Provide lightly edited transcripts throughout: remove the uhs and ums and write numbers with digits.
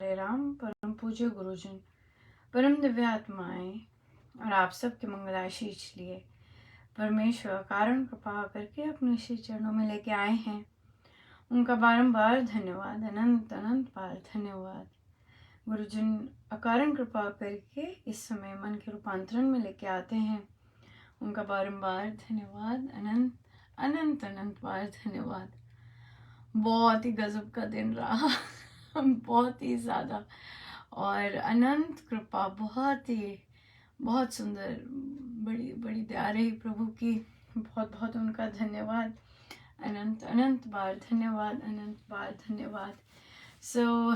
हरे राम। परम पूज्य गुरुजन, परम दिव्य आत्माएं और आप सबके मंगल आशीष लिए परमेश्वर कारण कृपा करके अपने श्री चरणों में लेके आए हैं। उनका बारंबार धन्यवाद, अनंत अनंत बार धन्यवाद। गुरुजन अकारण कृपा करके इस समय मन के रूपांतरण में लेके आते हैं। उनका बारंबार धन्यवाद, अनंत अनंत अनंत बार धन्यवाद। बहुत ही गजब का दिन रहा बहुत ही ज़्यादा, और अनंत कृपा, बहुत सुंदर, बड़ी बड़ी दया रही प्रभु की। बहुत बहुत उनका धन्यवाद, अनंत अनंत बार धन्यवाद, अनंत बार धन्यवाद। सो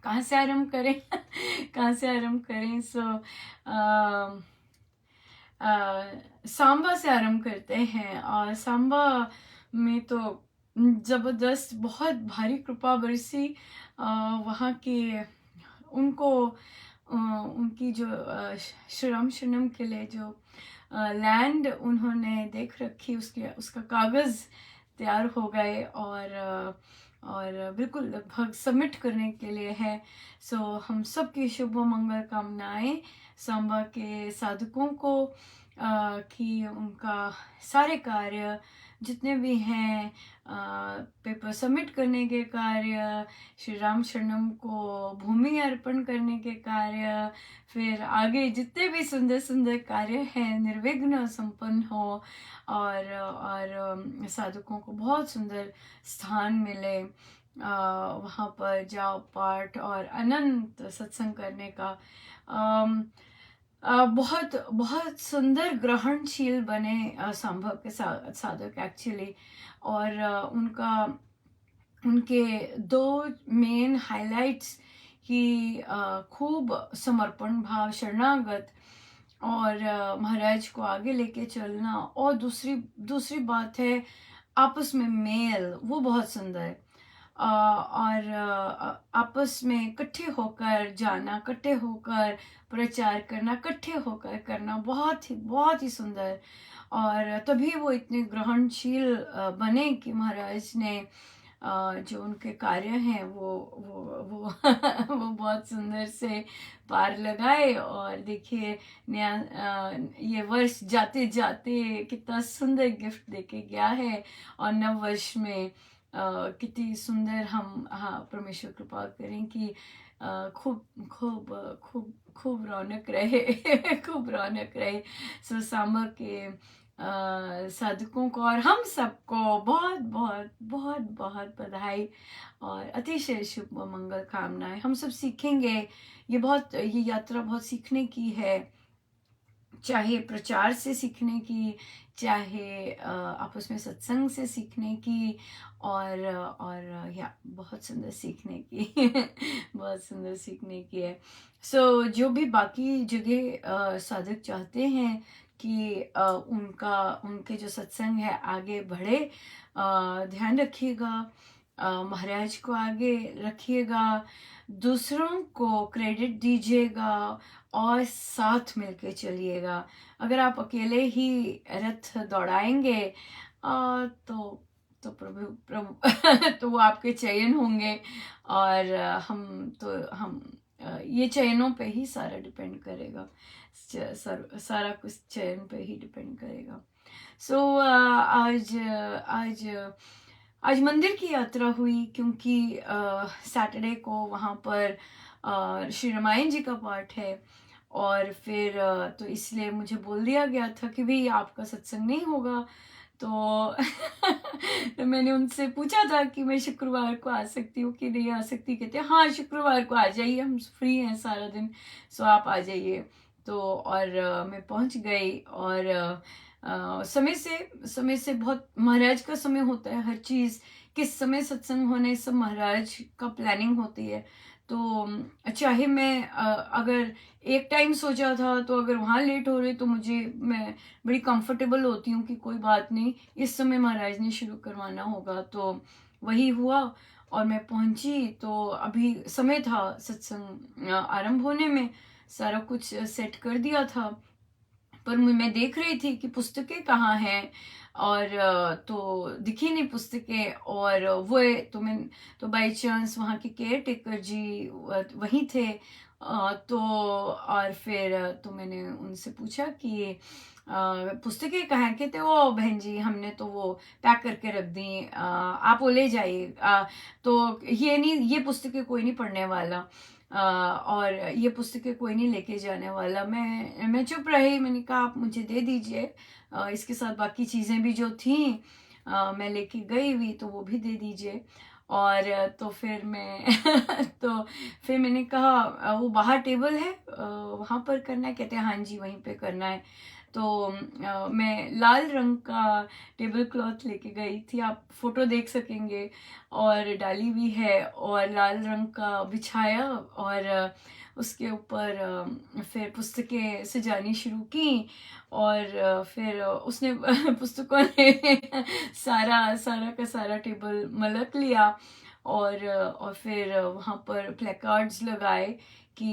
कहाँ से आरंभ करें कहाँ से आरंभ करें? सांबा से आरंभ करते हैं। और सांबा में तो ज़बरदस्त बहुत भारी कृपा बरसी। वहाँ के उनको उनकी जो श्रीराम शरणम के लिए जो लैंड उन्होंने देख रखी, उसका कागज़ तैयार हो गए और बिल्कुल लगभग सबमिट करने के लिए है। सो हम सब की शुभ मंगल कामनाएं सांबा के साधकों को कि उनका सारे कार्य जितने भी हैं, पेपर सबमिट करने के कार्य, श्री राम शरणम को भूमि अर्पण करने के कार्य, फिर आगे जितने भी सुंदर सुंदर कार्य हैं निर्विघ्न संपन्न हो, और साधकों को बहुत सुंदर स्थान मिले। वहाँ पर जाओ पाठ और अनंत सत्संग करने का बहुत बहुत सुंदर ग्रहणशील बने संभव के साधक एक्चुअली। और उनके दो मेन हाइलाइट्स कि खूब समर्पण भाव, शरणागत और महाराज को आगे लेके चलना, और दूसरी बात है आपस में मेल, वो बहुत सुंदर है। और आपस में इकट्ठे होकर जाना, इकट्ठे होकर प्रचार करना, इकट्ठे होकर करना, बहुत ही सुंदर। और तभी वो इतने ग्रहणशील बने कि महाराज ने जो उनके कार्य हैं वो वो बहुत सुंदर से पार लगाए। और देखिए नया ये वर्ष जाते जाते कितना सुंदर गिफ्ट देके गया है। और नव वर्ष में कितनी सुंदर हम परमेश्वर कृपा करें कि खूब खूब खूब खूब रौनक रहे खूब रौनक रहे। सो सांबा के साधकों को और हम सबको बहुत बहुत बहुत बहुत बधाई और अतिशय शुभ मंगल कामनाएं। हम सब सीखेंगे, ये यात्रा बहुत सीखने की है, चाहे प्रचार से सीखने की, चाहे आपस में सत्संग से सीखने की, और या बहुत सुंदर सीखने की बहुत सुंदर सीखने की है। सो जो भी बाकी जगह साधक चाहते हैं कि उनके जो सत्संग है आगे बढ़े, ध्यान रखिएगा, महाराज को आगे रखिएगा, दूसरों को क्रेडिट दीजिएगा और साथ मिलके चलिएगा। अगर आप अकेले ही रथ दौड़ाएंगे तो प्रभु तो वो आपके चयन होंगे, और हम ये चयनों पे ही सारा डिपेंड करेगा, सारा कुछ चयन पे ही डिपेंड करेगा। सो आज मंदिर की यात्रा हुई, क्योंकि सैटरडे को वहाँ पर श्री रामायण जी का पाठ है। और फिर तो इसलिए मुझे बोल दिया गया था कि भाई आपका सत्संग नहीं होगा। तो तो मैंने उनसे पूछा था कि मैं शुक्रवार को आ सकती हूँ कि नहीं आ सकती। कहते हाँ शुक्रवार को आ जाइए, हम फ्री हैं सारा दिन, सो आप आ जाइए। तो और मैं पहुँच गई। और समय से बहुत महाराज का समय होता है, हर चीज़ किस समय सत्संग होने सब महाराज का प्लानिंग होती है। तो चाहे मैं अगर एक टाइम सोचा था, तो अगर वहाँ लेट हो रहे तो मैं बड़ी कंफर्टेबल होती हूँ कि कोई बात नहीं, इस समय महाराज ने शुरू करवाना होगा। तो वही हुआ और मैं पहुँची। तो अभी समय था सत्संग आरंभ होने में, सारा कुछ सेट कर दिया था। पर मैं देख रही थी कि पुस्तकें कहाँ हैं, और तो दिखी नहीं पुस्तकें, और वो तो बाई चांस वहाँ के केयर टेकर जी वहीं थे। तो और फिर तो मैंने उनसे पूछा कि पुस्तकें कहाँ के थे? ओ बहन जी, हमने तो वो पैक करके रख दी, आप वो ले जाइए। तो ये पुस्तकें कोई नहीं पढ़ने वाला, और ये पुस्तकें कोई नहीं लेके जाने वाला। मैं चुप रही, मैंने कहा आप मुझे दे दीजिए, इसके साथ बाकी चीज़ें भी जो थी मैं लेके गई हुई, तो वो भी दे दीजिए। और तो फिर मैं तो फिर मैंने कहा वो बाहर टेबल है, वहाँ पर करना है? कहते हैं हाँ जी वहीं पे करना है। तो मैं लाल रंग का टेबल क्लॉथ लेके गई थी, आप फोटो देख सकेंगे, और डाली भी है, और लाल रंग का बिछाया, और उसके ऊपर फिर पुस्तकें सजानी शुरू की। और फिर उसने पुस्तकों ने सारा सारा का सारा टेबल मलक लिया। और फिर वहाँ पर प्लेकार्ड्स लगाए कि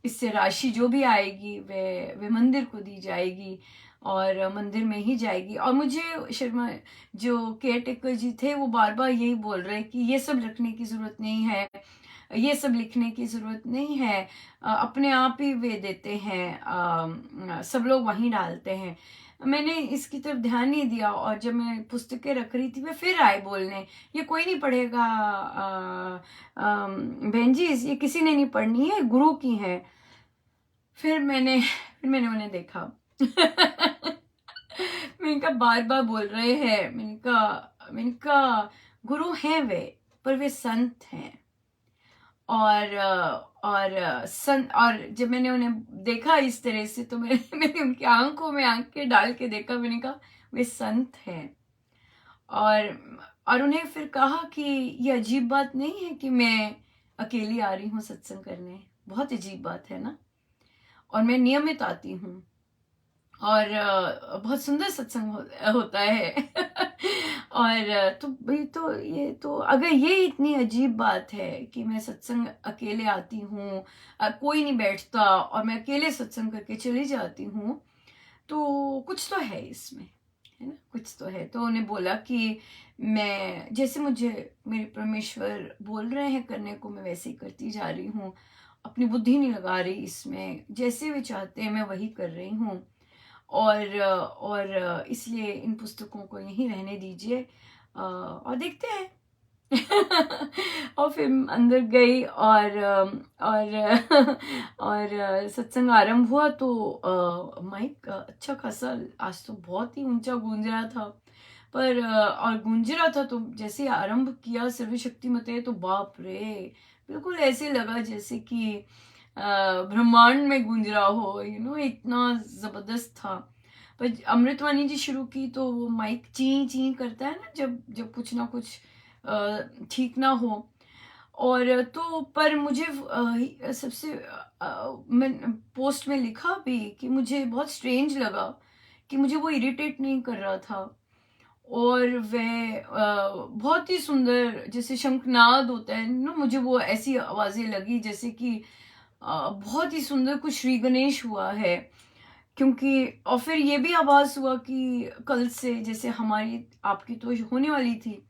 इससे राशि जो भी आएगी वे मंदिर को दी जाएगी, और मंदिर में ही जाएगी। और मुझे शर्मा जो केयर टेकर जी थे वो बार बार यही बोल रहे कि ये सब रखने की ज़रूरत नहीं है, ये सब लिखने की ज़रूरत नहीं है, अपने आप ही वे देते हैं, सब लोग वहीं डालते हैं। मैंने इसकी तरफ ध्यान नहीं दिया, और जब मैं पुस्तकें रख रही थी वे फिर आए बोलने, ये कोई नहीं पढ़ेगा बहन जी, ये किसी ने नहीं पढ़नी है, गुरु की है। फिर मैंने उन्हें देखा मैंने कहा बार बार बोल रहे हैं, मैंने कहा गुरु हैं वे, पर वे संत हैं। और जब मैंने उन्हें देखा इस तरह से, तो मैंने उनकी आंखों में आंखें डाल के देखा, मैंने कहा वे संत हैं। और उन्हें फिर कहा कि ये अजीब बात नहीं है कि मैं अकेली आ रही हूँ सत्संग करने, बहुत अजीब बात है ना, और मैं नियमित आती हूँ, और बहुत सुंदर सत्संग होता है और तो भाई, तो ये तो अगर ये इतनी अजीब बात है कि मैं सत्संग अकेले आती हूँ, कोई नहीं बैठता, और मैं अकेले सत्संग करके चली जाती हूँ, तो कुछ तो है इसमें, है ना, कुछ तो है। तो उन्हें बोला कि मैं जैसे मुझे मेरे परमेश्वर बोल रहे हैं करने को, मैं वैसे ही करती जा रही हूँ, अपनी बुद्धि नहीं लगा रही इसमें, जैसे वे चाहते हैं मैं वही कर रही हूँ। और इसलिए इन पुस्तकों को यहीं रहने दीजिए, और देखते हैं और फिर अंदर गई, और सत्संग आरंभ हुआ, तो माइक अच्छा खासा आज तो बहुत ही ऊंचा गूंज रहा था, पर और गूंज रहा था, तो जैसे आरंभ किया सर्वशक्तिमते, तो बाप रे, बिल्कुल ऐसे लगा जैसे कि ब्रह्मांड में गूंज रहा हो, इतना जबरदस्त था। पर अमृतवाणी जी शुरू की, तो वो माइक ची ची करता है ना, जब जब कुछ ना कुछ ठीक ना हो। और तो पर मुझे सबसे मैं पोस्ट में लिखा भी कि मुझे बहुत स्ट्रेंज लगा कि मुझे वो इरिटेट नहीं कर रहा था, और वह बहुत ही सुंदर, जैसे शंखनाद होता है ना, मुझे वो ऐसी आवाजें लगी जैसे कि बहुत ही सुंदर कुछ श्री गणेश हुआ है। क्योंकि और फिर ये भी आवाज हुआ कि कल से, जैसे हमारी आपकी तो होने वाली थी,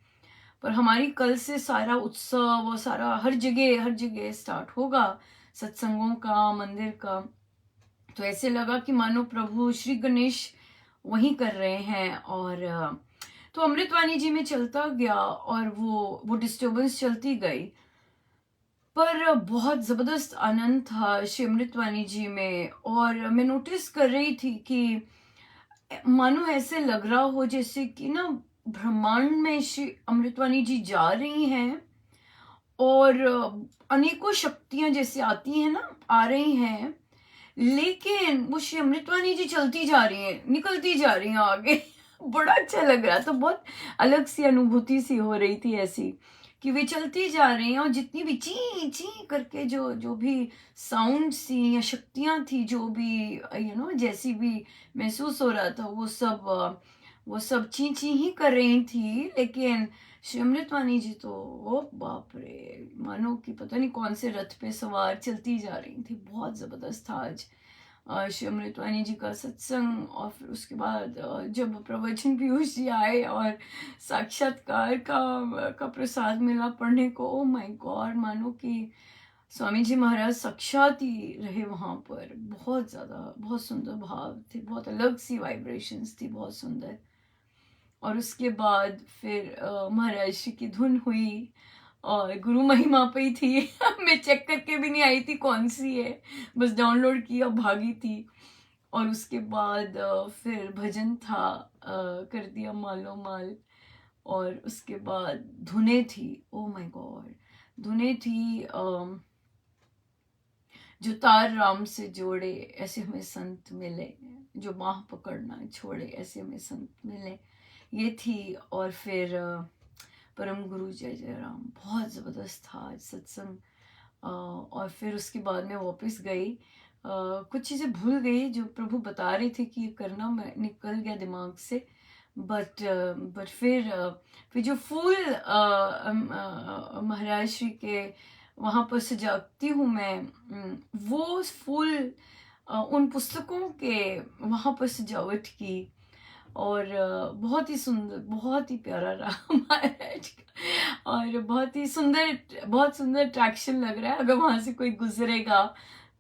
पर हमारी कल से सारा उत्सव और सारा हर जगह स्टार्ट होगा, सत्संगों का, मंदिर का। तो ऐसे लगा कि मानो प्रभु श्री गणेश वही कर रहे हैं। और तो अमृतवाणी जी में चलता गया, और वो डिस्टरबेंस चलती गई, पर बहुत जबरदस्त आनंद था श्री अमृतवाणी जी में। और मैं नोटिस कर रही थी कि मानो ऐसे लग रहा हो जैसे कि ना ब्रह्मांड में श्री अमृतवाणी जी जा रही हैं, और अनेकों शक्तियां जैसे आती हैं ना, आ रही हैं, लेकिन वो श्री अमृतवाणी जी चलती जा रही हैं, निकलती जा रही हैं आगे बड़ा अच्छा लग रहा था, बहुत अलग सी अनुभूति सी हो रही थी ऐसी, कि वे चलती जा रही हैं, और जितनी भी ची ची करके जो जो भी साउंड सी या शक्तियां थी, जो भी जैसी भी महसूस हो रहा था, वो सब ची ची ही कर रही थी। लेकिन श्री अमृतवाणी जी तो ओ बाप रे, मानो कि पता नहीं कौन से रथ पे सवार चलती जा रही थी, बहुत जबरदस्त था आज। श्री अमृतवाणी जी का सत्संग, और फिर उसके बाद जब प्रवचन पीयूष जी आए और साक्षात्कार का प्रसाद मिला पढ़ने को, ओ माय गॉड, मानो कि स्वामी जी महाराज साक्षात ही रहे वहाँ पर। बहुत ज़्यादा, बहुत सुंदर भाव थे, बहुत अलग सी वाइब्रेशंस थी, बहुत सुंदर। और उसके बाद फिर महाराज श्री की धुन हुई और गुरु महिमा पे ही थी मैं चेक करके भी नहीं आई थी कौन सी है, बस डाउनलोड की और भागी थी। और उसके बाद फिर भजन था, कर दिया मालो माल। और उसके बाद धुने थी, ओ माय गॉड, धुने थी, जो तार राम से जोड़े ऐसे हमें संत मिले, जो बाह पकड़ना छोड़े ऐसे हमें संत मिले, ये थी। और फिर परम गुरु जय जय राम, बहुत ज़बरदस्त था आज सत्संग। और फिर उसके बाद मैं वापस गई, कुछ चीज़ें भूल गई जो प्रभु बता रहे थे कि ये करना, मैं निकल गया दिमाग से। बट फिर जो फूल महाराज श्री के वहाँ पर सजाती हूँ मैं, वो फूल उन पुस्तकों के वहाँ पर सजावट की, और बहुत ही सुंदर, बहुत ही प्यारा रहा महाराज का, और बहुत सुंदर अट्रैक्शन लग रहा है। अगर वहाँ से कोई गुजरेगा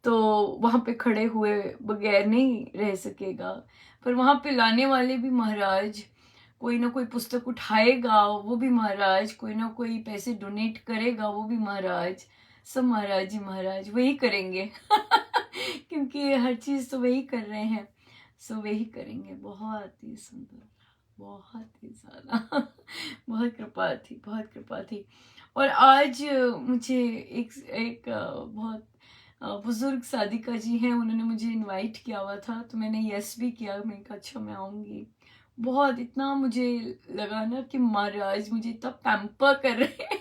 तो वहाँ पे खड़े हुए बगैर नहीं रह सकेगा, पर वहाँ पे लाने वाले भी महाराज, कोई ना कोई पुस्तक उठाएगा वो भी महाराज, कोई ना कोई पैसे डोनेट करेगा वो भी महाराज, सब महाराज ही महाराज वही करेंगे क्योंकि हर चीज़ तो वही कर रहे हैं, सो वही करेंगे। बहुत ही सुंदर, बहुत ही ज़्यादा बहुत कृपा थी, बहुत कृपा थी। और आज मुझे एक बहुत बुजुर्ग साधिका जी हैं, उन्होंने मुझे इनवाइट किया हुआ था, तो मैंने यस भी किया। मैंने कहा अच्छा मैं आऊँगी। बहुत इतना मुझे लगा ना कि महाराज मुझे इतना पैम्पर कर रहे हैं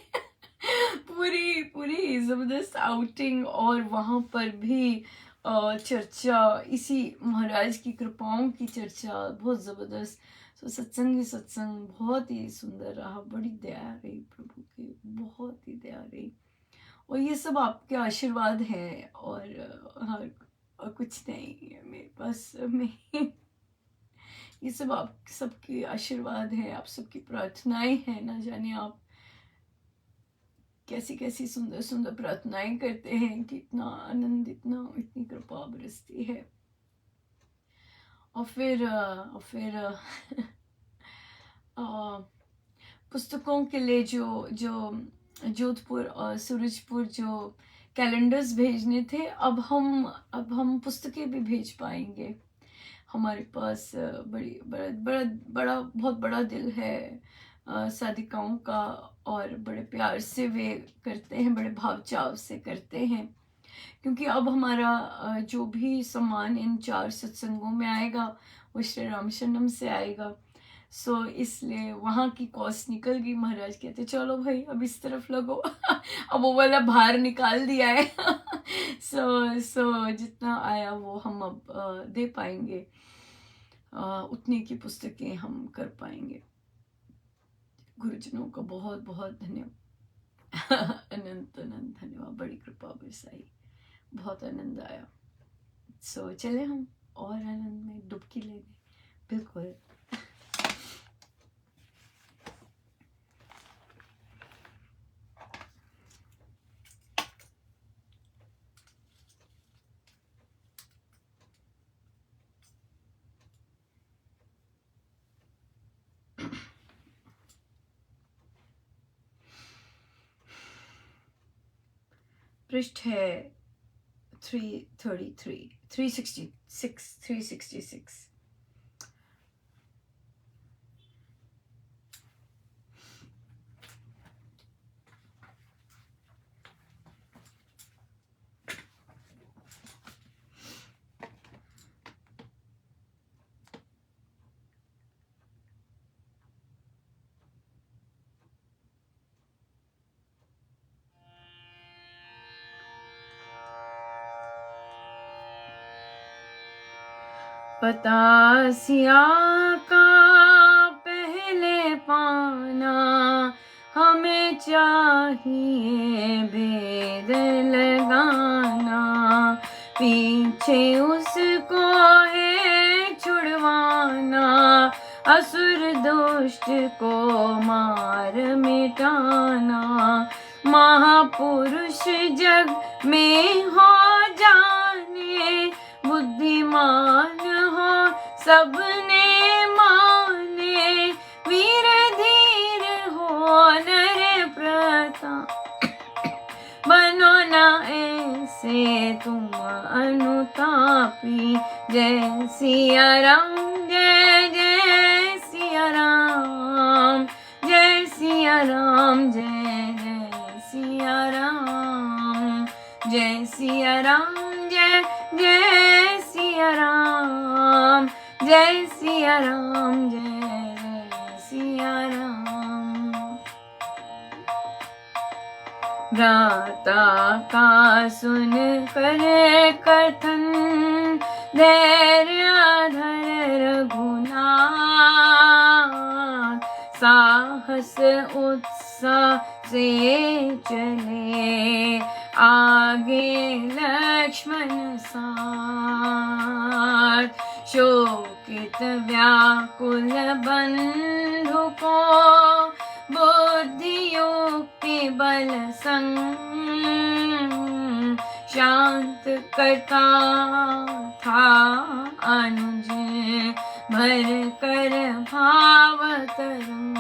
पूरी पूरी ज़बरदस्त आउटिंग, और वहाँ पर भी चर्चा, इसी महाराज की कृपाओं की चर्चा, बहुत ज़बरदस्त। तो सत्संग ही सत्संग बहुत ही सुंदर रहा, बड़ी दया रही प्रभु की, बहुत ही दया रही। और ये सब आपके आशीर्वाद हैं, और कुछ नहीं है मेरे पास में ये सब आप सबके आशीर्वाद है, आप सबकी प्रार्थनाएं हैं। ना जाने आप कैसी कैसी सुंदर सुंदर प्रार्थनाएं करते हैं कि इतना आनंद, इतनी कृपा बरसती है। और फिर पुस्तकों के लिए जो जोधपुर और सूरजपुर जो कैलेंडर्स भेजने थे, अब हम पुस्तकें भी भेज पाएंगे। हमारे पास बहुत बड़ा दिल है साधिकाओं का, और बड़े प्यार से वे करते हैं, बड़े भाव चाव से करते हैं। क्योंकि अब हमारा जो भी सामान इन 4 सत्संगों में आएगा वो श्री रामशरणम से आएगा। सो इसलिए वहाँ की कॉस्ट निकल गई। महाराज कहते चलो भाई अब इस तरफ लगो अब वो वाला भार निकाल दिया है सो जितना आया वो हम अब दे पाएंगे, उतनी की पुस्तकें हम कर पाएंगे। गुरुजनों का बहुत बहुत धन्यवाद अनंत अनंत धन्यवाद, बड़ी कृपा बरसाई, बहुत आनंद आया। सो चले हम और आनंद में डुबकी लेने, बिल्कुल। पृष्ठ है 366। पतासिया का पहले पाना हमें चाहिए भेद लगाना, पीछे उसको असुर दुष्ट को मार मिटाना। महापुरुष जग में हो जाने, बुद्धिमान हो सबने माने। वीर धीर हो नर प्रताप, बनो ना ऐसे तुम अनुतापी। जय सिया राम, जय जय सिया राम, जय सिया राम, जय जय सिया राम, जय सिया राम, जय जय सिया राम, जय सिया राम, जय जय सिया राम। भ्राता का सुन कर कथन, धैर्य धर रघुनाथ। साहस उत्साह से चले आगे लक्ष्मण साथ। शोकित व्याकुल बंधु को, बुद्धि युक्ति बल संग शांत करता था अनुज। भर कर भाव तरंग,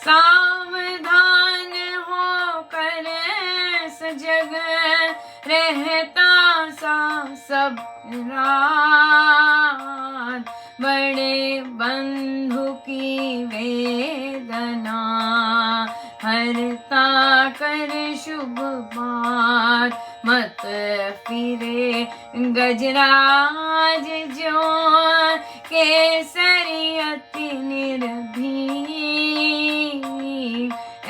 सावधान होकर सजग रहता सा सब रात। बड़े बंधु की वेदना हरता कर शुभ बात। मत फिरे गजराज जो, केसरी अति निर्भीक।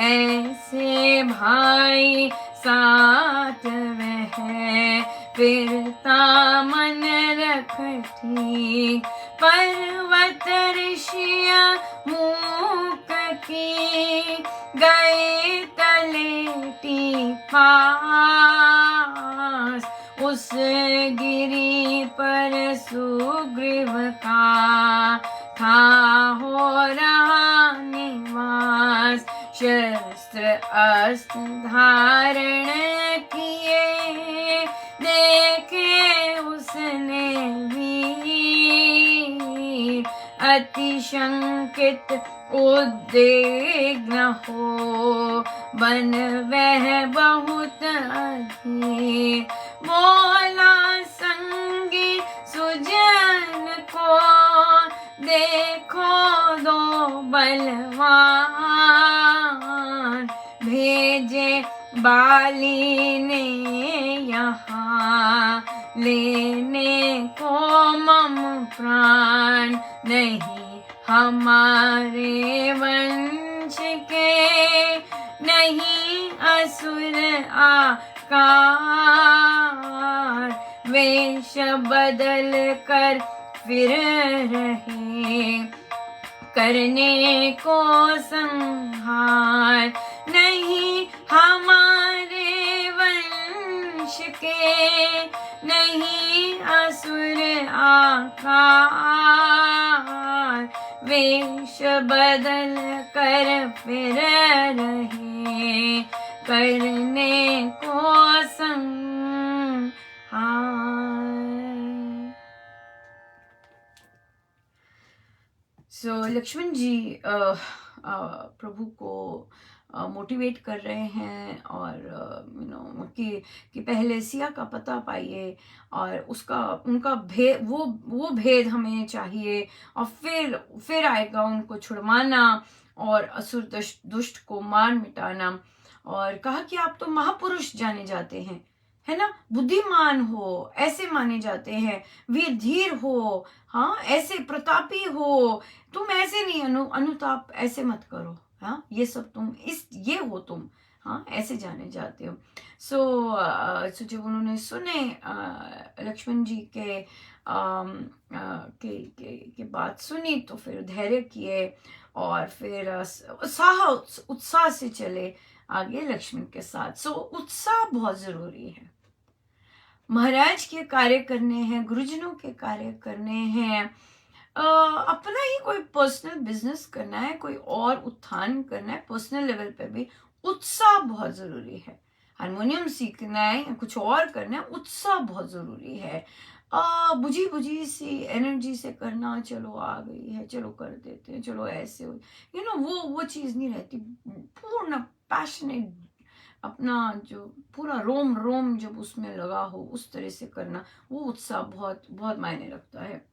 ऐसे भाई साथ वह फिरता मन रख ठीक। पर्वत ऋषिय मूक की गए तलेटी पास। उस गिरी पर सुग्रीव का था हो रहा निवास। शस्त्र अस्त्र धारण किए, देखे उसने वीर। अतिशंकित उद्विग्न हो, बन वह बहुत अधीर। बोला संगी सुजन को, देखो दो बलवान। भेजे बाली ने यहाँ, लेने को मम प्राण। नहीं हमारे वंश के, नहीं असुर आकार। वेश बदल कर फिर रहे, करने को संहार। नहीं हमारे वंश के, नहीं असुर आकार। वेश बदल कर फिर रहे, करने को संहार। सो लक्ष्मण जी प्रभु को मोटिवेट कर रहे हैं और कि पहले सिया का पता पाइए और उसका उनका भेद वो भेद हमें चाहिए और फिर आएगा उनको छुड़वाना और असुर दुष्ट को मार मिटाना। और कहा कि आप तो महापुरुष जाने जाते हैं, है ना, बुद्धिमान हो ऐसे माने जाते हैं, वीर धीर हो, हाँ ऐसे प्रतापी हो, तुम ऐसे नहीं अनुताप ऐसे मत करो, हाँ ये सब तुम ये हो तुम, हाँ ऐसे जाने जाते हो। सो जब उन्होंने सुने लक्ष्मण जी के बात सुनी तो फिर धैर्य किए और फिर उत्साह से चले आगे लक्ष्मण के साथ। सो उत्साह बहुत जरूरी है। महाराज के कार्य करने हैं, गुरुजनों के कार्य करने हैं, अपना ही कोई पर्सनल बिजनेस करना है, कोई और उत्थान करना है, पर्सनल लेवल पे भी उत्साह बहुत जरूरी है। हारमोनियम सीखना है या कुछ और करना है, उत्साह बहुत जरूरी है। बुझी बुझी सी एनर्जी से करना, चलो आ गई है, चलो कर देते हैं, चलो ऐसे हो, वो चीज नहीं रहती। पूर्ण पैशनेट, अपना जो पूरा रोम रोम जब उसमें लगा हो, उस तरह से करना, वो उत्साह बहुत बहुत मायने रखता है।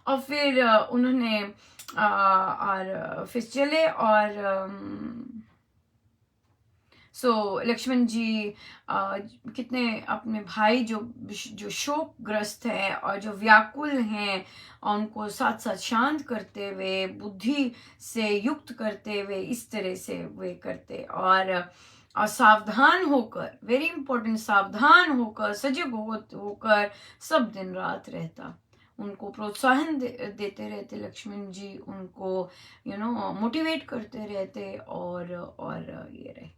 और फिर उन्होंने और फिर चले और लक्ष्मण जी कितने अपने भाई जो शोकग्रस्त है और जो व्याकुल हैं, उनको साथ साथ शांत करते हुए, बुद्धि से युक्त करते हुए, इस तरह से वे करते। और सावधान होकर, वेरी इंपॉर्टेंट, सावधान होकर, सजग होकर सब दिन रात रहता, उनको प्रोत्साहन देते रहते लक्ष्मण जी, उनको मोटिवेट करते रहते। और ये रहे।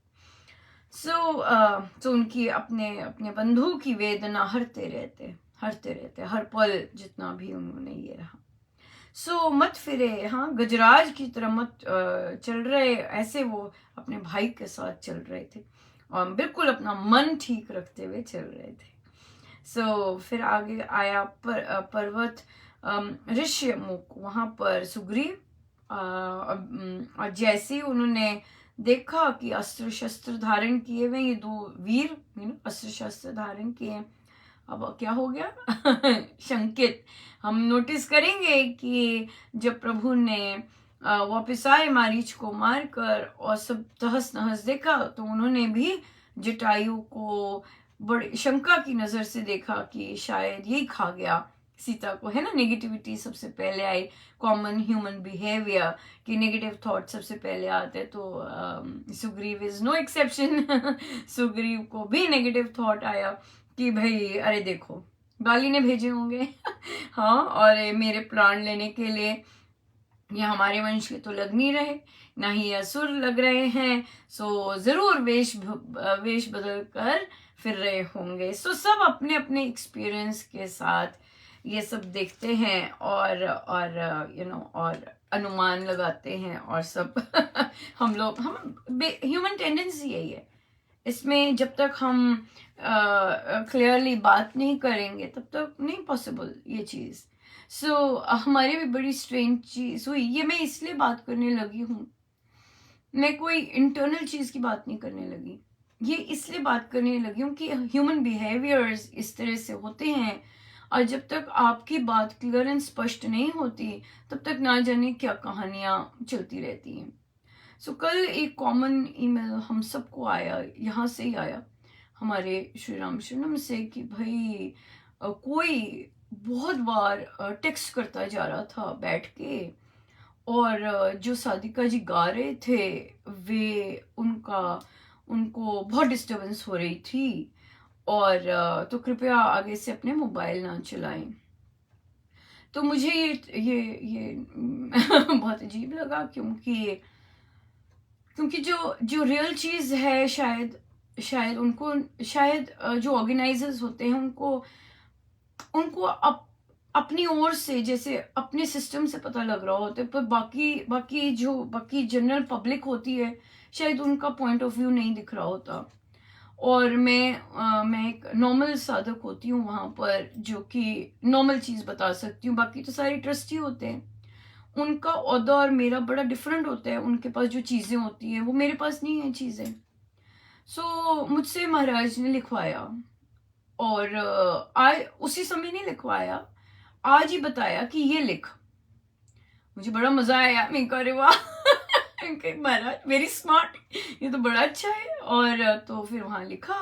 तो उनकी अपने अपने बंधु की वेदना हरते रहते हर पल, जितना भी उन्होंने ये रहा। मत फिरे, हाँ, गजराज की तरह मत चल रहे, ऐसे वो अपने भाई के साथ चल रहे थे और बिल्कुल अपना मन ठीक रखते हुए चल रहे थे। फिर आगे आया पर्वत ऋष्यमुख, वहां पर सुग्रीव और जैसे ही उन्होंने देखा कि अस्त्र शस्त्र धारण किए हुए ये दो वीर, अस्त्र शस्त्र धारण किए, अब क्या हो गया शंकित। हम नोटिस करेंगे कि जब प्रभु ने वापस आए मारीच को मारकर और सब तहस नहस देखा, तो उन्होंने भी जटायु को बड़ी शंका की नजर से देखा कि शायद यही खा गया सीता को, है ना। नेगेटिविटी सबसे पहले आई, कॉमन ह्यूमन बिहेवियर कि नेगेटिव थॉट सबसे पहले आते, तो Sugriv is no exception. Sugriv को भी नेगेटिव थॉट आया कि भाई अरे देखो, बाली ने भेजे होंगे हाँ, और मेरे प्राण लेने के लिए, ये हमारे वंश के तो लग नहीं रहे, ना ही असुर लग रहे हैं, जरूर वेश बदल कर फिर रहे होंगे। सब अपने अपने एक्सपीरियंस के साथ ये सब देखते हैं और और अनुमान लगाते हैं और सब हम ह्यूमन टेंडेंसी यही है। इसमें जब तक हम क्लियरली बात नहीं करेंगे तब तक नहीं पॉसिबल ये चीज। हमारी भी बड़ी स्ट्रेंज चीज हुई ये। मैं इसलिए बात करने लगी हूँ, मैं कोई इंटरनल चीज की बात नहीं करने लगी, ये इसलिए बात करने लगी हूँ कि ह्यूमन बिहेवियर्स इस तरह से होते हैं, और जब तक आपकी बात क्लियर एंड स्पष्ट नहीं होती तब तक ना जाने क्या कहानियां चलती रहती हैं। कल एक कॉमन ईमेल हम सबको आया, यहाँ से ही आया हमारे श्री राम शरणम से, कि भाई कोई बहुत बार टेक्स्ट करता जा रहा था बैठ के, और जो साधिका जी गा रहे थे वे उनको बहुत डिस्टरबेंस हो रही थी, और तो कृपया आगे से अपने मोबाइल ना चलाएं। तो मुझे ये बहुत अजीब लगा, क्योंकि जो रियल चीज है, शायद उनको, शायद जो ऑर्गेनाइजर्स होते हैं उनको अपनी ओर से, जैसे अपने सिस्टम से पता लग रहा होता है, पर बाकी जनरल पब्लिक होती है, शायद उनका पॉइंट ऑफ व्यू नहीं दिख रहा होता। और मैं एक नॉर्मल साधक होती हूँ वहां पर, जो कि नॉर्मल चीज बता सकती हूँ, बाकी तो सारे ट्रस्टी होते हैं, उनका ओहदा और मेरा बड़ा डिफरेंट होता है। उनके पास जो चीजें होती हैं वो मेरे पास नहीं है चीजें। मुझसे महाराज ने लिखवाया, और आज उसी समय नहीं लिखवाया, आज ही बताया कि ये लिख। मुझे बड़ा मजा आया, मैं कह रही वाह महाराज वेरी स्मार्ट, ये तो बड़ा अच्छा है। और तो फिर वहां लिखा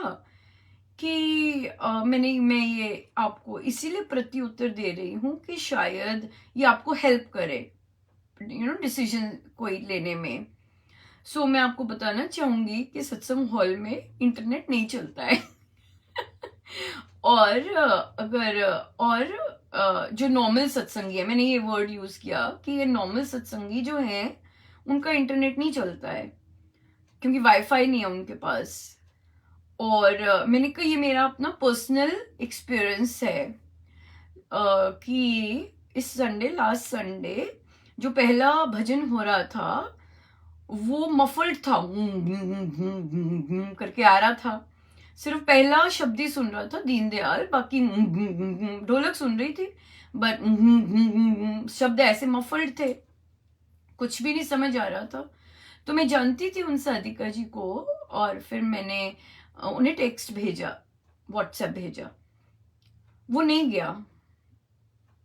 कि मैं ये आपको इसीलिए प्रति उत्तर दे रही हूँ कि शायद ये आपको हेल्प करे डिसीजन कोई लेने में। मैं आपको बताना चाहूंगी कि सत्संग हॉल में इंटरनेट नहीं चलता है और जो नॉर्मल सत्संगी है, मैंने ये वर्ड यूज किया कि ये नॉर्मल सत्संगी जो है उनका इंटरनेट नहीं चलता है, क्योंकि वाईफाई नहीं है उनके पास। और मैंने कहा ये मेरा अपना पर्सनल एक्सपीरियंस है कि इस संडे, लास्ट संडे जो पहला भजन हो रहा था वो मफल्ड था, करके आ रहा था। सिर्फ पहला शब्द ही सुन रहा था, दीनदयाल, बाकी ढोलक सुन रही थी, बट शब्द ऐसे मफल्ड थे, कुछ भी नहीं समझ आ रहा था। तो मैं जानती थी उन साधिका जी को, और फिर मैंने उन्हें टेक्स्ट भेजा, व्हाट्सएप भेजा, वो नहीं गया,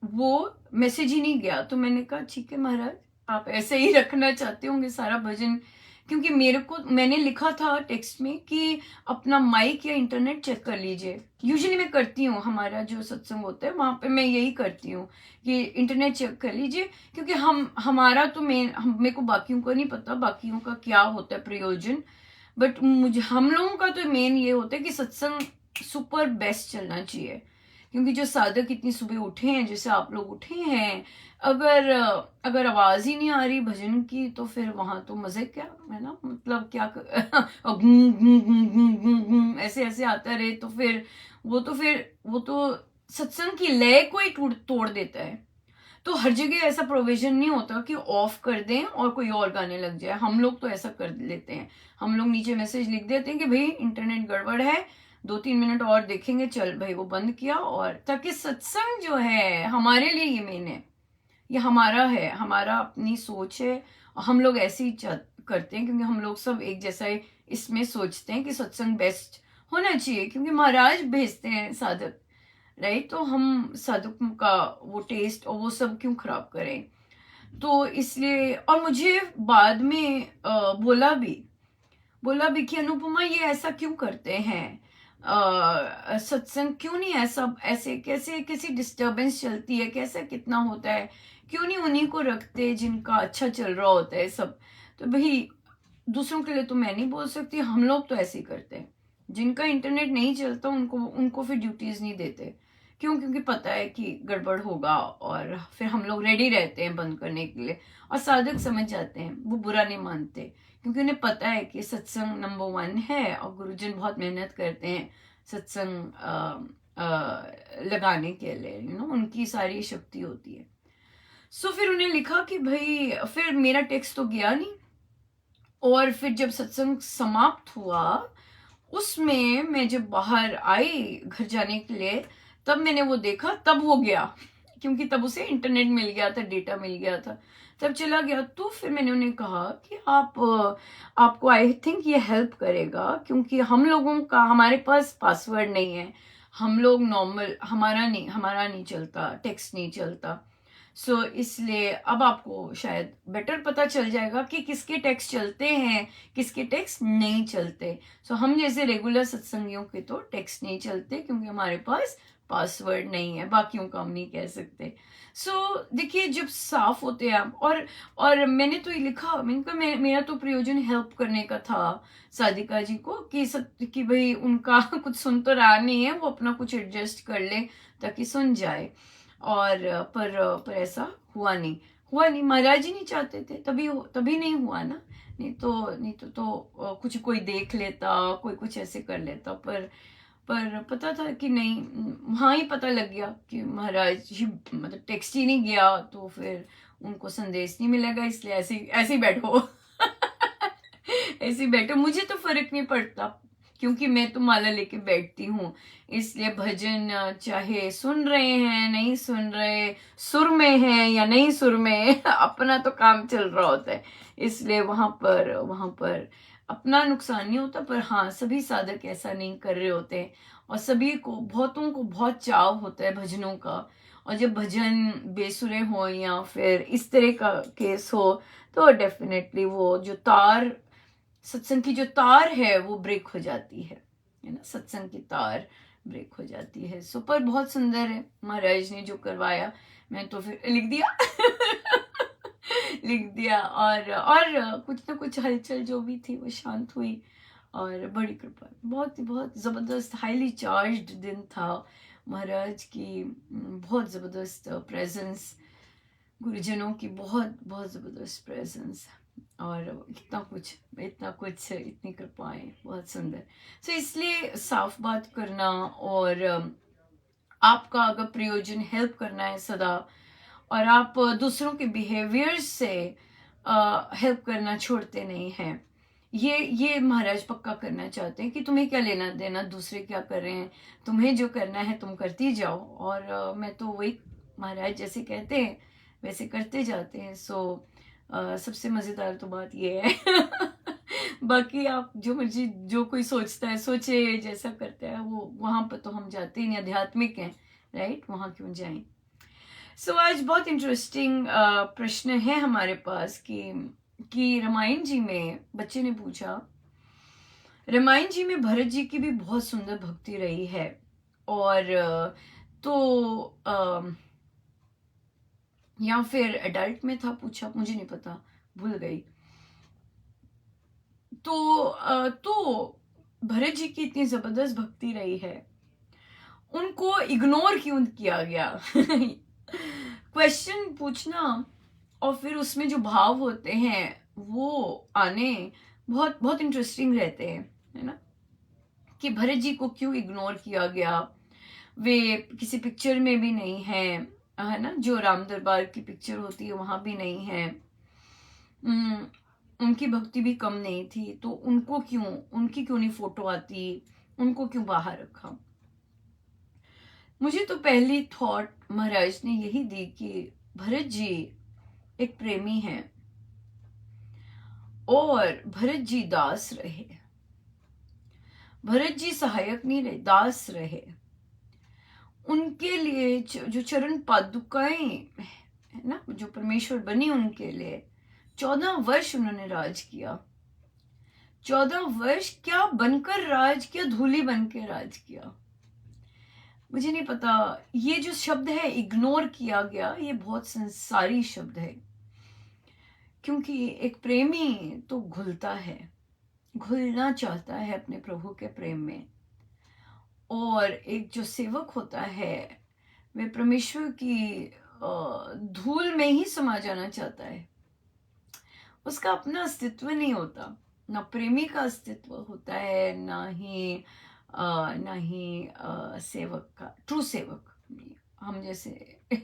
वो मैसेज ही नहीं गया। तो मैंने कहा ठीक है महाराज, आप ऐसे ही रखना चाहते होंगे सारा भजन, क्योंकि मैंने लिखा था टेक्स्ट में कि अपना माइक या इंटरनेट चेक कर लीजिए। यूजुअली मैं करती हूँ, हमारा जो सत्संग होता है वहां पे मैं यही करती हूँ कि इंटरनेट चेक कर लीजिए, क्योंकि हमारा तो मेरे को बाकियों का नहीं पता बाकियों का क्या होता है प्रयोजन, बट हम लोगों का तो मेन ये होता है कि सत्संग सुपर बेस्ट चलना चाहिए। क्योंकि जो साधक इतनी सुबह उठे हैं, जैसे आप लोग उठे हैं, अगर आवाज ही नहीं आ रही भजन की, तो फिर वहां तो मजे क्या है ना, मतलब क्या ऐसे ऐसे आता रहे, तो फिर वो तो सत्संग की लय को ही तोड़ देता है। तो हर जगह ऐसा प्रोविजन नहीं होता कि ऑफ कर दें और कोई और गाने लग जाए। हम लोग तो ऐसा कर लेते हैं, हम लोग नीचे मैसेज लिख देते हैं कि भाई इंटरनेट गड़बड़ है, 2-3 मिनट और देखेंगे, चल भाई वो बंद किया। और ताकि सत्संग जो है हमारे लिए ये मेन है, ये हमारा है, हमारा अपनी सोच है, और हम लोग ऐसे ही करते हैं, क्योंकि हम लोग सब एक जैसा ही इसमें सोचते हैं कि सत्संग बेस्ट होना चाहिए, क्योंकि महाराज भेजते हैं साधक, राइट। तो हम साधकों का वो टेस्ट और वो सब क्यों खराब करें। तो इसलिए, और मुझे बाद में बोला भी कि अनुपमा ये ऐसा क्यों करते हैं, सत्संग क्यों नहीं ऐसा, ऐसे कैसे कैसी डिस्टरबेंस चलती है, कैसा कितना होता है, क्यों नहीं उन्हीं को रखते जिनका अच्छा चल रहा होता है सब। तो भाई दूसरों के लिए तो मैं नहीं बोल सकती, हम लोग तो ऐसे ही करते हैं, जिनका इंटरनेट नहीं चलता उनको फिर ड्यूटीज नहीं देते। क्यों? क्योंकि पता है कि गड़बड़ होगा, और फिर हम लोग रेडी रहते हैं बंद करने के लिए, और साधक समझ जाते हैं, वो बुरा नहीं मानते, क्योंकि उन्हें पता है कि सत्संग नंबर 1 है, और गुरुजन बहुत मेहनत करते हैं सत्संग लगाने के लिए, उनकी सारी शक्ति होती है। सो फिर उन्हें लिखा कि भाई, फिर मेरा टेक्स्ट तो गया नहीं, और फिर जब सत्संग समाप्त हुआ, उसमें मैं जब बाहर आई घर जाने के लिए, तब मैंने वो देखा, तब वो गया, क्योंकि तब उसे इंटरनेट मिल गया था, डेटा मिल गया था, तब चला गया। तो फिर मैंने उन्हें कहा कि आपको आई थिंक ये हेल्प करेगा, क्योंकि हम लोगों का, हमारे पास पासवर्ड नहीं है, हम लोग नॉर्मल, हमारा नहीं चलता, टेक्स्ट नहीं चलता। सो इसलिए अब आपको शायद बेटर पता चल जाएगा कि किसके टेक्स्ट चलते हैं, किसके टेक्स्ट नहीं चलते। सो हम जैसे रेगुलर सत्संगियों के तो टेक्स्ट नहीं चलते, क्योंकि हमारे पास पासवर्ड नहीं है, बाकियों का हम नहीं कह सकते। सो देखिए, जब साफ होते हैं आप, और मैंने तो ये लिखा, मेरा तो प्रयोजन हेल्प करने का था साधिका जी को, कि भाई उनका कुछ सुन तो रहा नहीं है, वो अपना कुछ एडजस्ट कर ले ताकि सुन जाए। और पर ऐसा हुआ नहीं, महाराज जी नहीं चाहते थे, तभी नहीं हुआ ना, नहीं तो कुछ कोई देख लेता, कोई कुछ ऐसे कर लेता, पर पता था कि नहीं, वहां ही पता लग गया कि महाराज जी, मतलब टेक्स्ट ही नहीं गया, तो फिर उनको संदेश नहीं मिलेगा, इसलिए ऐसे ही बैठो ऐसे ही बैठो, मुझे तो फर्क नहीं पड़ता, क्योंकि मैं तो माला लेके बैठती हूँ। इसलिए भजन चाहे सुन रहे हैं, नहीं सुन रहे, सुर में है या नहीं सुर में अपना तो काम चल रहा होता है, इसलिए वहां पर अपना नुकसान नहीं होता। पर हाँ, सभी साधक ऐसा नहीं कर रहे होते, और बहुतों को बहुत चाव होता है भजनों का, और जब भजन बेसुरे हो या फिर इस तरह का केस हो, तो डेफिनेटली वो जो सत्संग की जो तार है वो ब्रेक हो जाती है ना, सत्संग की तार ब्रेक हो जाती है। पर बहुत सुंदर है महाराज ने जो करवाया, मैं तो फिर लिख दिया लिख दिया, और कुछ ना कुछ हलचल जो भी थी वो शांत हुई, और बड़ी कृपा, बहुत बहुत जबरदस्त हाईली चार्ज्ड दिन था महाराज की, बहुत जबरदस्त प्रेजेंस, गुरुजनों की बहुत बहुत जबरदस्त प्रेजेंस, और इतना कुछ इतनी कृपाएं, बहुत सुंदर। सो इसलिए साफ बात करना, और आपका अगर प्रयोजन हेल्प करना है सदा, और आप दूसरों के बिहेवियर से हेल्प करना छोड़ते नहीं हैं। ये महाराज पक्का करना चाहते हैं कि तुम्हें क्या लेना देना दूसरे क्या कर रहे हैं, तुम्हें जो करना है तुम करती जाओ, और मैं तो वही महाराज जैसे कहते हैं वैसे करते जाते हैं। सो सबसे मज़ेदार तो बात ये है बाकी आप जो मर्जी जो कोई सोचता है सोचे, जैसा करता है वो, वहाँ पर तो हम जाते ही नहीं, आध्यात्मिक हैं राइट, वहाँ क्यों जाएं। सो आज बहुत इंटरेस्टिंग प्रश्न है हमारे पास कि रामायण जी में बच्चे ने पूछा, रामायण जी में भरत जी की भी बहुत सुंदर भक्ति रही है, और या फिर एडल्ट में था पूछा, मुझे नहीं पता, भूल गई। तो भरत जी की इतनी जबरदस्त भक्ति रही है, उनको इग्नोर क्यों किया गया क्वेश्चन पूछना और फिर उसमें जो भाव होते हैं वो आने बहुत बहुत इंटरेस्टिंग रहते हैं, है ना। कि भरत जी को क्यों इग्नोर किया गया, वे किसी पिक्चर में भी नहीं है ना, जो राम दरबार की पिक्चर होती है वहां भी नहीं है। उनकी भक्ति भी कम नहीं थी, तो उनकी क्यों नहीं फोटो आती, उनको क्यों बाहर रखा। मुझे तो पहली थॉट महाराज ने यही दी कि भरत जी एक प्रेमी हैं और भरत जी दास रहे, भरत जी सहायक नहीं रहे, दास रहे। उनके लिए जो चरण पादुकाएं है ना, जो परमेश्वर बनी उनके लिए 14 वर्ष उन्होंने राज किया। 14 वर्ष क्या बनकर राज किया, धूली बनकर राज किया। मुझे नहीं पता, ये जो शब्द है इग्नोर किया गया, ये बहुत संसारी शब्द है, क्योंकि एक प्रेमी तो घुलता है, घुलना चाहता है अपने प्रभु के प्रेम में, और एक जो सेवक होता है वे परमेश्वर की धूल में ही समा जाना चाहता है। उसका अपना अस्तित्व नहीं होता, ना प्रेमी का अस्तित्व होता है, ना ही सेवक का, ट्रू सेवक हम जैसे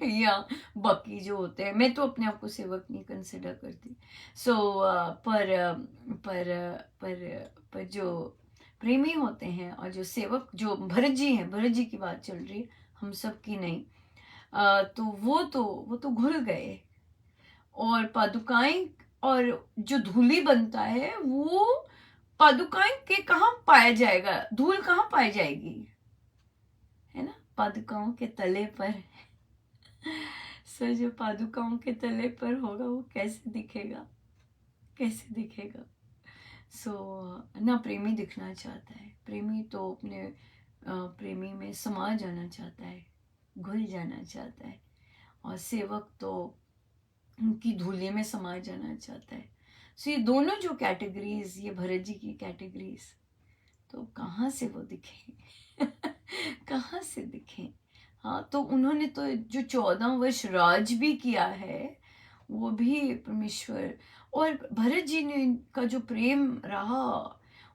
या बाकी जो होते हैं। मैं तो अपने आप को सेवक नहीं कंसिडर करती। सो पर जो प्रेमी होते हैं और जो सेवक, जो भरत जी हैं, भरत जी की बात चल रही है, हम सब की नहीं। तो वो तो घुल गए, और पादुकाएं, और जो धूली बनता है वो पादुकाएं के कहाँ पाया जाएगा, धूल कहाँ पाई जाएगी, है ना, पादुकाओं के तले पर सो जो पादुकाओं के तले पर होगा वो कैसे दिखेगा, कैसे दिखेगा। सो ना प्रेमी दिखना चाहता है, प्रेमी तो अपने प्रेमी में समा जाना चाहता है, घुल जाना चाहता है, और सेवक तो उनकी धूली में समा जाना चाहता है। सो ये दोनों जो कैटेगरीज, ये भरत जी की कैटेगरीज, तो कहाँ से वो दिखे कहाँ से दिखे। हाँ, तो उन्होंने तो जो 14 वर्ष राज भी किया है वो भी परमेश्वर, और भरत जी ने का जो प्रेम रहा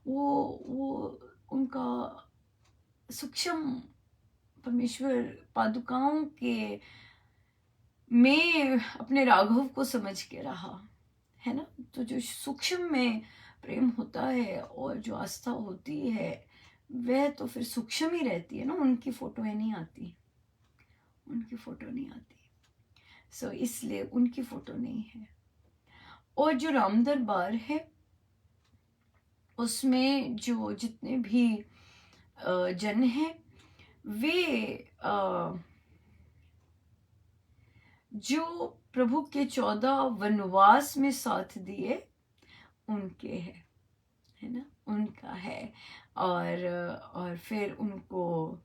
वो उनका सूक्ष्म परमेश्वर पादुकाओं के में अपने राघव को समझ के रहा, है ना। तो जो सूक्ष्म में प्रेम होता है और जो आस्था होती है वह तो फिर सूक्ष्म ही रहती है ना, उनकी फोटो नहीं आती, उनकी फोटो नहीं आती। सो इसलिए उनकी फोटो नहीं है। और जो राम दरबार है उसमें जो जितने भी जन हैं वे जो प्रभु के 14 वनवास में साथ दिए उनके है ना, उनका है। और फिर उनको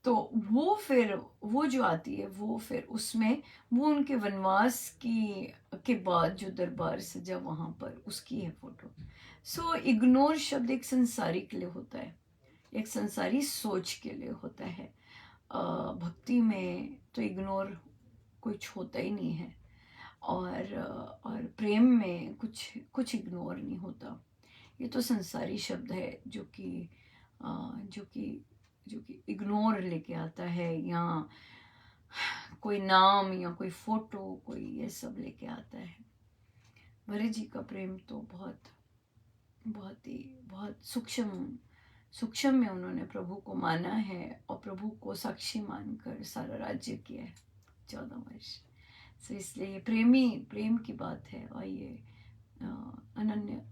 तो वो जो आती है वो फिर उसमें वो उनके वनवास के बाद जो दरबार सजा वहां पर उसकी है फोटो। सो इग्नोर शब्द एक संसारी के लिए होता है, एक संसारी सोच के लिए होता है। भक्ति में तो इग्नोर कुछ होता ही नहीं है, और प्रेम में कुछ इग्नोर नहीं होता। ये तो संसारी शब्द है जो कि इग्नोर लेके आता है, या कोई नाम या कोई फोटो, कोई ये सब लेके आता है। भरत जी का प्रेम तो बहुत सूक्ष्म में उन्होंने प्रभु को माना है और प्रभु को साक्षी मानकर सारा राज्य किया है 14 वर्ष। तो इसलिए ये प्रेम की बात है और ये अनन्य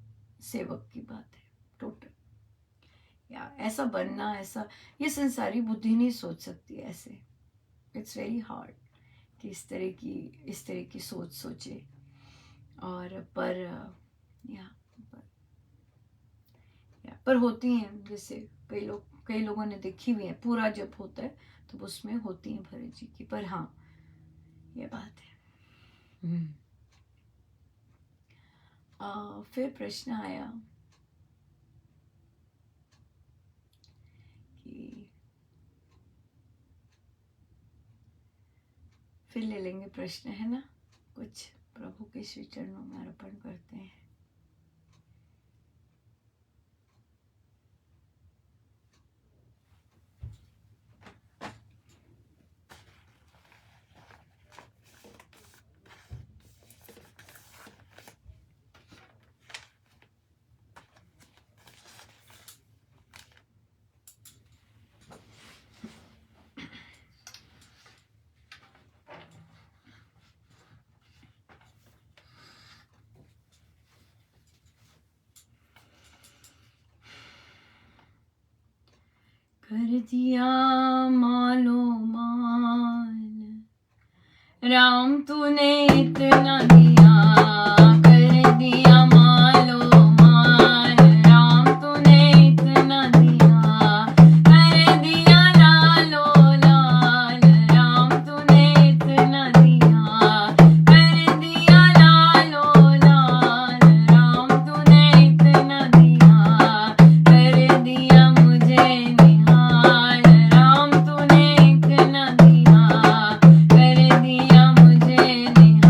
सेवक की बात है टोटल। या ऐसा बनना, ऐसा ये संसारी बुद्धि नहीं सोच सकती ऐसे। इट्स वेरी हार्ड कि इस तरह की सोच सोचे। और पर होती हैं, जैसे कई लोगों ने देखी हुई है, पूरा जब होता है तो उसमें होती है भरत जी की। पर हाँ, ये बात है। फिर प्रश्न आया कि फिर ले लेंगे प्रश्न, है ना, कुछ प्रभु के श्री चरणों में अर्पण करते हैं। कर दिया मालो माल राम, तूने इतना दिया। कर दिया मालो माल राम, तूने इतना दिया। कर दिया लालो लाल राम, तूने इतना दिया। कर दिया लालो लाल राम, तूने इतना दिया। कर दिया मुझे निहाल राम, तूने इतना दिया। कर दिया मुझे निहाल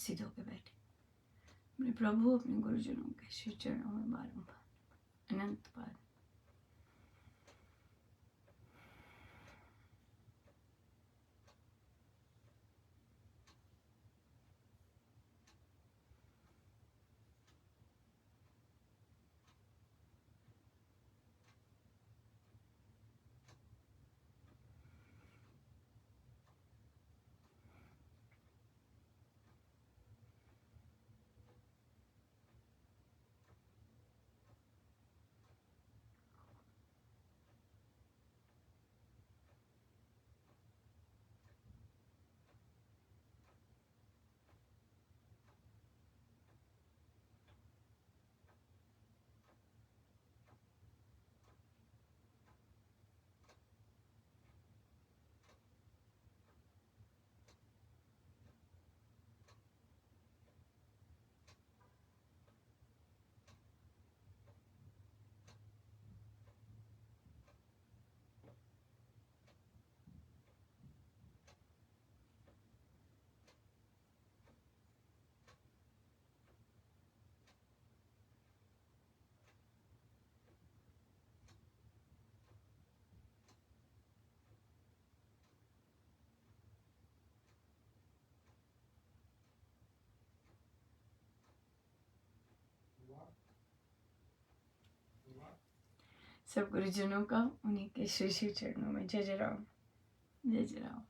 व्यवस्थित होकर बैठे। अपने प्रभु अपने गुरुजनों के श्री चरणों में बारंबार अनंत बार सब गुरुजनों का उन्हीं के श्री श्री चरणों में जय जय राम, जय जय राम।